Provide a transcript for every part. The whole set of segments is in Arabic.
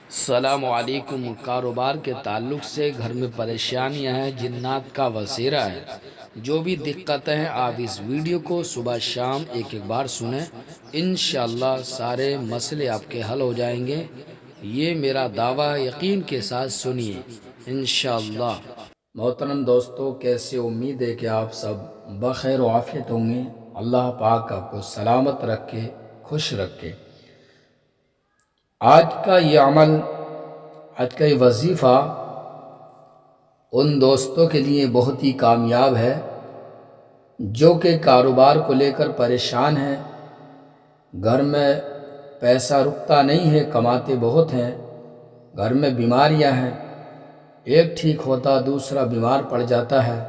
السلام علیکم۔ کاروبار کے تعلق سے گھر میں پریشانیاں ہیں، جنات کا وسیرہ ہے، جو بھی دقتیں ہیں آپ اس ویڈیو کو صبح شام ایک بار سنیں، انشاءاللہ سارے مسئلے آپ کے حل ہو جائیں گے۔ یہ میرا دعویٰ، یقین کے ساتھ سنیے انشاءاللہ۔ محترم دوستو، کیسے؟ امید ہے کہ آپ سب بخیر و عافیت ہوں گے۔ اللہ پاک آپ کو سلامت رکھے، خوش رکھے۔ آج کا یہ عمل، آج کا یہ وظیفہ ان دوستوں کے لیے بہت ہی کامیاب ہے جو کہ کاروبار کو لے کر پریشان ہیں، گھر میں پیسہ رکتا نہیں ہے، کماتے بہت ہیں، گھر میں بیماریاں ہیں، ایک ٹھیک ہوتا دوسرا بیمار پڑ جاتا ہے،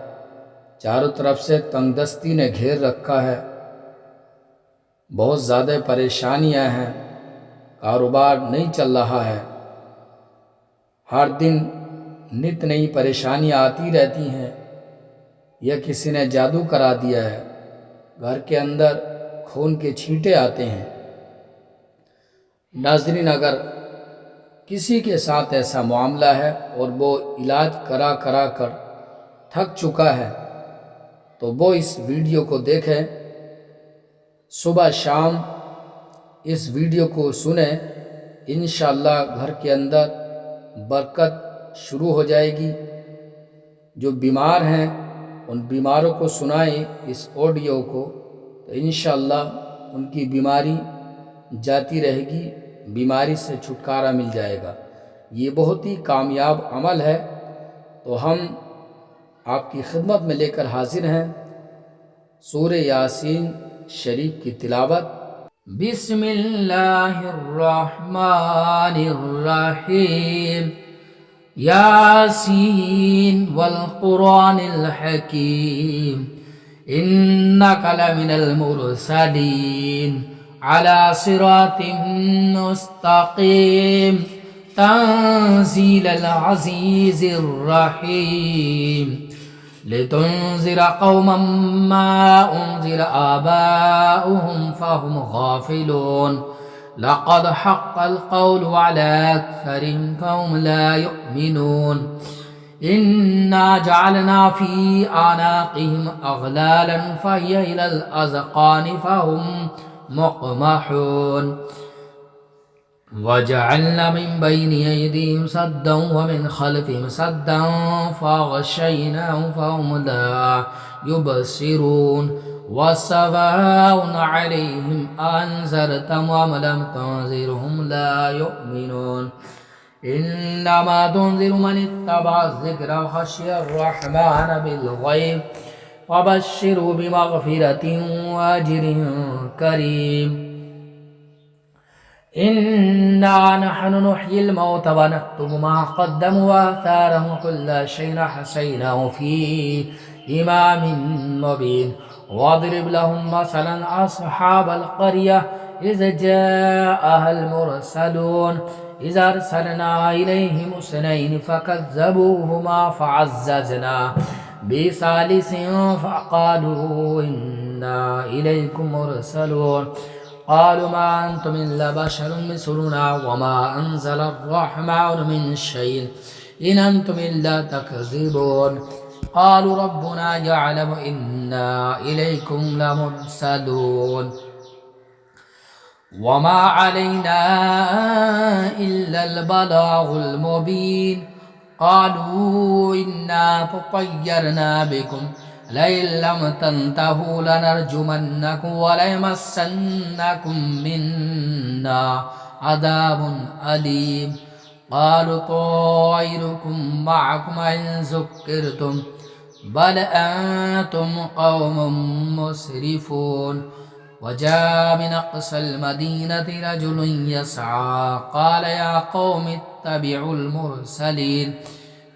چاروں طرف سے تنگ دستی نے گھیر رکھا ہے، بہت زیادہ پریشانیاں ہیں، کاروبار نہیں چل رہا ہے، ہر دن نت نئی پریشانیاں آتی رہتی ہیں، یا کسی نے جادو کرا دیا ہے، گھر کے اندر خون کے چھینٹے آتے ہیں۔ ناظرین، اگر کسی کے ساتھ ایسا معاملہ ہے اور وہ علاج کرا کر تھک چکا ہے تو وہ اس ویڈیو کو دیکھیں، صبح شام اس ویڈیو کو سنیں، انشاءاللہ گھر کے اندر برکت شروع ہو جائے گی۔ جو بیمار ہیں ان بیماروں کو سنائیں اس آڈیو کو، تو انشاءاللہ ان کی بیماری جاتی رہے گی، بیماری سے چھٹکارا مل جائے گا۔ یہ بہت ہی کامیاب عمل ہے، تو ہم آپ کی خدمت میں لے کر حاضر ہیں سورہ یاسین شریف کی تلاوت۔ بسم اللہ الرحمن الرحیم۔ یاسین والقرآن الحکیم، انک لمن المرسلین علی صراط مستقیم، تنزیل العزیز الرحیم، لتنذر قوما ما انذر آباؤهم فهم غافلون، لقد حق القول على أكثرهم فهم لا يؤمنون، إنا جعلنا في أعناقهم أغلالا فهي إلى الأذقان فهم مقمحون، وجعلنا من بين أيديهم سدا ومن خلفهم سدا فغشيناهم فهم لا يبصرون، وسواء عليهم أنذرتهم أم لم تنذرهم لا يؤمنون، إنما تنذر من اتبع الذكر وخشي الرحمن بالغيب، وبشره بمغفرة وأجر كريم، إنا نحن نحيي الموتى ونكتب ما قدموا وآثارهم وكل شيء أحصيناه في إمام مبين، واضرب لهم مثلا أصحاب القرية إذ جاءها المرسلون، إذ أرسلنا إليهم اثنين فكذبوهما فعززنا بثالث فقالوا إنا إليكم مرسلون، قالوا ما أنتم إلا بشر مثلنا وما أنزل الرحمن من شيء إن أنتم إلا تكذبون، قالوا ربنا يعلم إنا إليكم لمرسلون، وما علينا إلا البلاغ المبين، قالوا إنا تطيرنا بكم لئن لم تنتهوا لنرجمنكم وليمسنكم منا عذاب أليم، قالوا طائركم معكم إن ذكرتم بل أنتم قوم مسرفون، وجاء من أقصى المدينة رجل يسعى قال يا قوم اتبعوا المرسلين،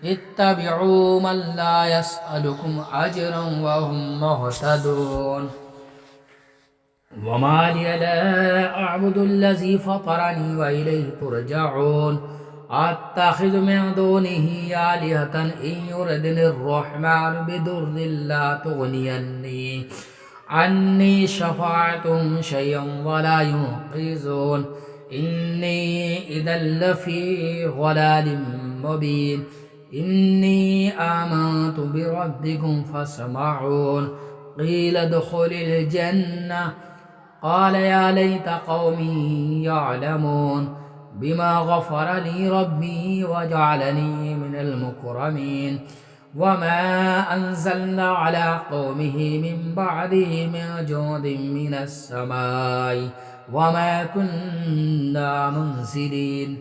اتبعوا من لا يسألكم أجرا وهم مهتدون، وما لي لا أعبد الذي فطرني وإليه ترجعون، أتخذ من دونه آلهة إن يردني الرحمن بضر لا تغني عني شفاعتهم شيئا ولا ينقذون، إني إذا لفي ضلال مبين إني آمنت بربكم فاسمعون قيل ادخل الجنة قال يا ليت قومي يعلمون بما غفر لي ربي وجعلني من المكرمين وما أنزلنا على قومه من بعده من جود من السماء وما كنا منزلين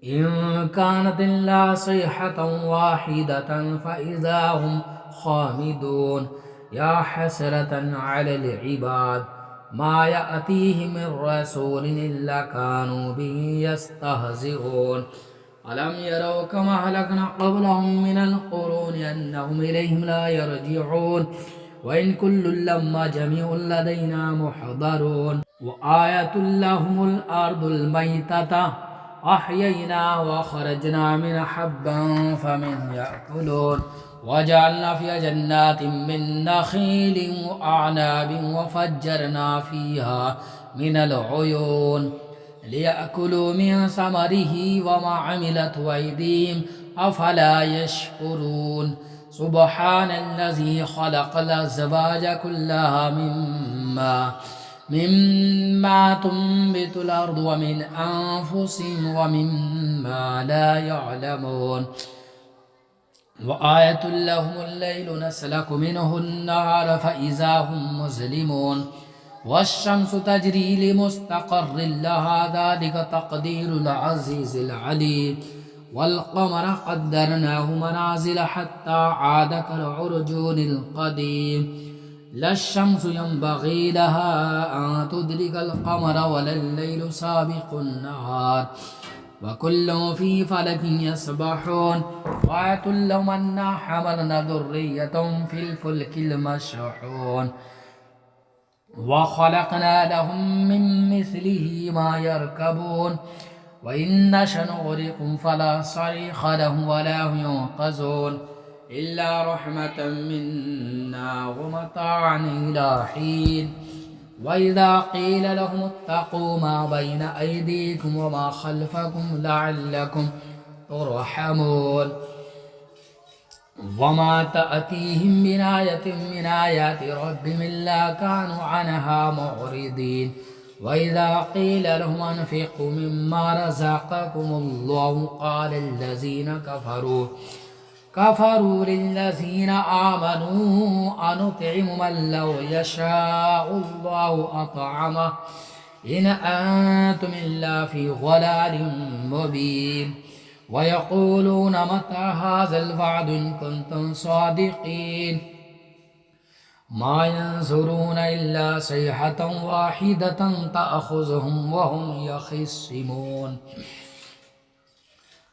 إن كانت إلا صيحة واحدة فإذا هم خامدون يا حسرة على العباد ما يأتيهم من رسول إلا كانوا به يستهزئون ألم يروا كما أهلكنا قبلهم من القرون أنهم إليهم لا يرجعون وإن كل لما جميع لدينا محضرون وآية لهم الأرض الميتة أحيينا وخرجنا من حبا فمن يأكلون وجعلنا فيها جنات من نخيل وأعناب وفجرنا فيها من العيون ليأكلوا من ثمره وما عملت أيديهم أفلا يشكرون سبحان الذي خلق الأزواج كلها مما تنبت الأرض ومن أنفسهم ومما لا يعلمون وآية لهم الليل نسلك منه النهار فإذا هم مظلمون والشمس تجري لمستقر لها ذلك تقدير العزيز العليم والقمر قدرناه منازل حتى عاد كالعرجون القديم لا الشمس ينبغي لها أن تدرك القمر ولا الليل سابق النهار وكل في فلك يسبحون وآية لهم أنا حملنا ذرية في الفلك المشحون وخلقنا لهم من مثله ما يركبون وإن نشأ نغرقهم فلا صريخ لهم ولا هم ينقذون إلا رحمة منا ومتاعا إلى حين وإذا قيل لهم اتقوا ما بين أيديكم وما خلفكم لعلكم ترحمون وما تأتيهم من آية من آيات ربهم إلا كانوا عنها معرضين وإذا قيل لهم أنفقوا مما رزقكم الله قال الذين كفروا للذين آمنوا أنطعم من لو يشاء الله أطعمه إن أنتم إلا في ضلال مبين ويقولون متى هذا الوعد إن كنتم صادقين ما ينظرون إلا صيحة واحدة تأخذهم وهم يخصمون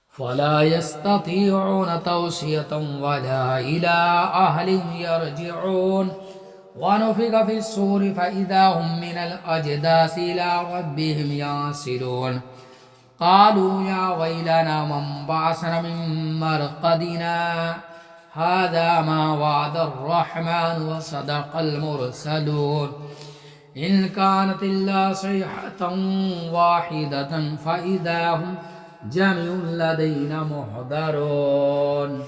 فلا يستطيعون توصية ولا إلى أهلهم يرجعون ونفخ في الصور فإذا هم من الأجداث إلى ربهم ينسلون قالوا يا ويلنا من بعثنا من مرقدنا هذا ما وعد الرحمن وصدق المرسلون إن كانت إلا صيحة واحدة فإذا هم جميع لدينا محضرون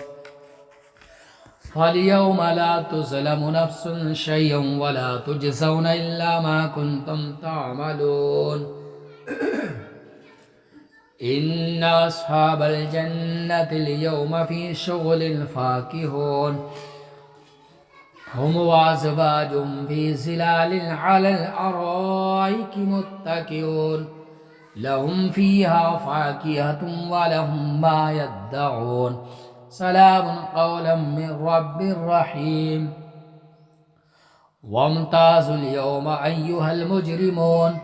فاليوم لا تظلم نفس شيئا ولا تجزون إلا ما كنتم تعملون إن أصحاب الجنة اليوم في شغل فاكهون هم وأزواجهم في ظلال على الأرائك متكئون لهم فيها فاكهة ولهم ما يدعون سلام قولا من رب رحيم وامتازوا اليوم أيها المجرمون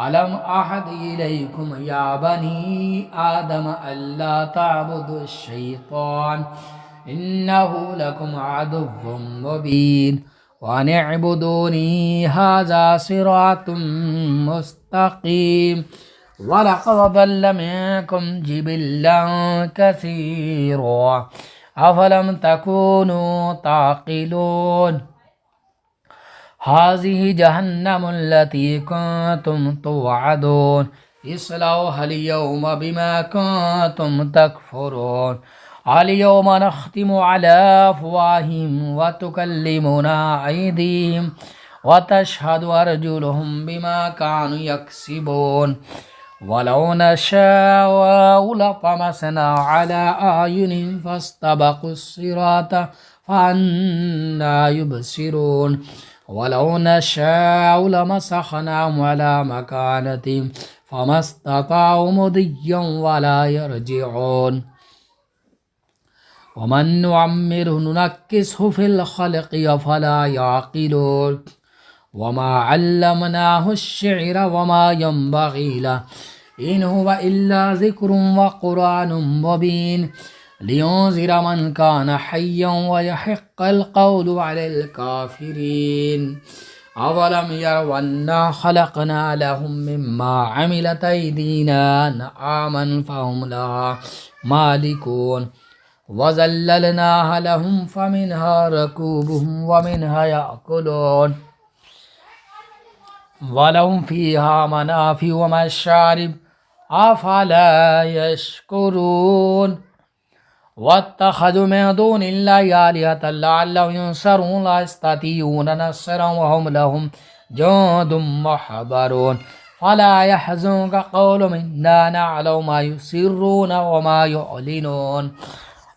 ألم أحد إليكم يا بني آدم ألا تعبدوا الشيطان إنه لكم عدو مبين وأن اعبدوني هذا صراط مستقيم ولقد ضل منكم جبلا كثيرا أفلم تكونوا تعقلون هذه جهنم التي كنتم توعدون اصلوها اليوم بما كنتم تكفرون اليوم نختم على أفواههم وتكلمنا أيديهم وتشهد أرجلهم بما كانوا يكسبون ولو نشاء لطمسنا على أعينهم فاستبقوا الصراط فأنى يبصرون ولو نشاء لمسخناهم على مكانتهم فما استطاعوا مضيا ولا يرجعون ومن نعمره ننكسه في الخلق أفلا يعقلون وما علمناه الشعر وما ينبغي له إن هو إلا ذكر وقرآن مبين لينذر من كان حيا ويحق القول على الكافرين أولم يروا أنا خلقنا لهم مما عملت أيدينا نعاما فهم لها مالكون وذللناها لهم فمنها ركوبهم ومنها يأكلون ولهم فيها منافع ومشارب أفلا يشكرون واتخذوا من دون الله آلهة لعلهم ينصرون لا يستطيعون نصرا وهم لهم جند محضرون فلا يحزنك قولهم إنا نعلم ما يسرون وما يعلنون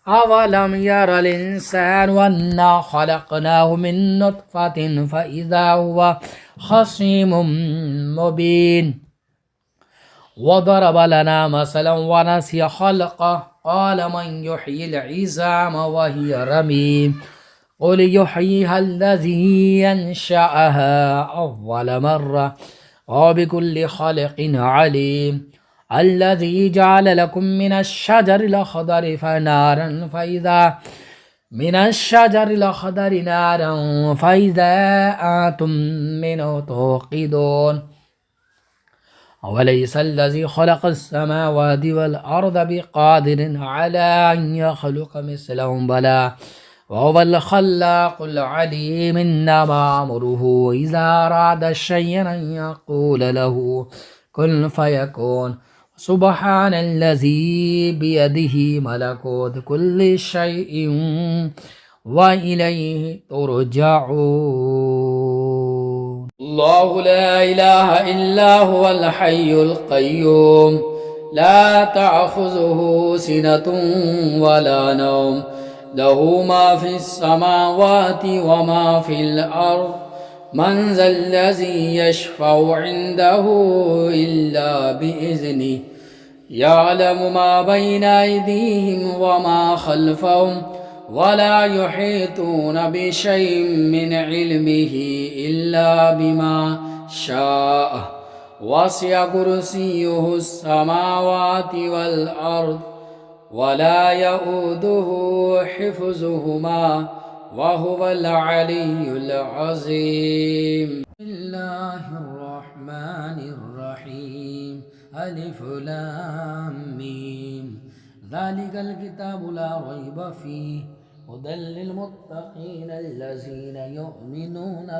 أولم ير الإنسان أنا خلقناه من نطفة فإذا هو خصيم مبين وضرب لنا مثلا ونسي خلقه قال من يحيي العظام وهي رميم قل يحييها الذي ينشأها أول مرة وبكل خلق عليم الذي جعل لكم من الشجر الأخضر فنارا فإذا من الشجر الأخضر نارا فإذا أنتم منه توقدون أوليس الذي خلق السماوات والأرض بقادر على أن يخلق مثلهم بلى وهو الخلاق العليم إنما أمره إذا أراد شيئا أن يقول له كن فيكون سبحان الذي بيده ملكوت كل شيء وإليه ترجعون الله لا إله إلا هو الحي القيوم لا تأخذه سنة ولا نوم له ما في السماوات وما في الأرض من ذا الذي يشفع عنده إلا بإذنه يعلم ما بين أيديهم وما خلفهم ولا يحيطون بشيء من علمه إلا بما شاء وسع كرسيه السماوات والأرض ولا يؤوده حفظهما وهو العلي العظيم بسم الله الرحمن الرحيم ألف لام ميم ذلك الكتاب لا ريب فيه هدى للمتقين الذين يؤمنون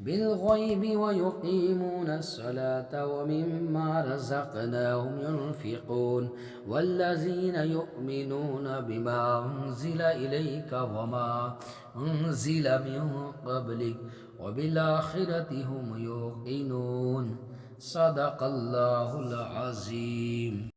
بالغيب ويقيمون الصلاة ومما رزقناهم ينفقون والذين يؤمنون بما أنزل إليك وما أنزل من قبلك وبالآخرة هم يوقنون صدق الله العظيم.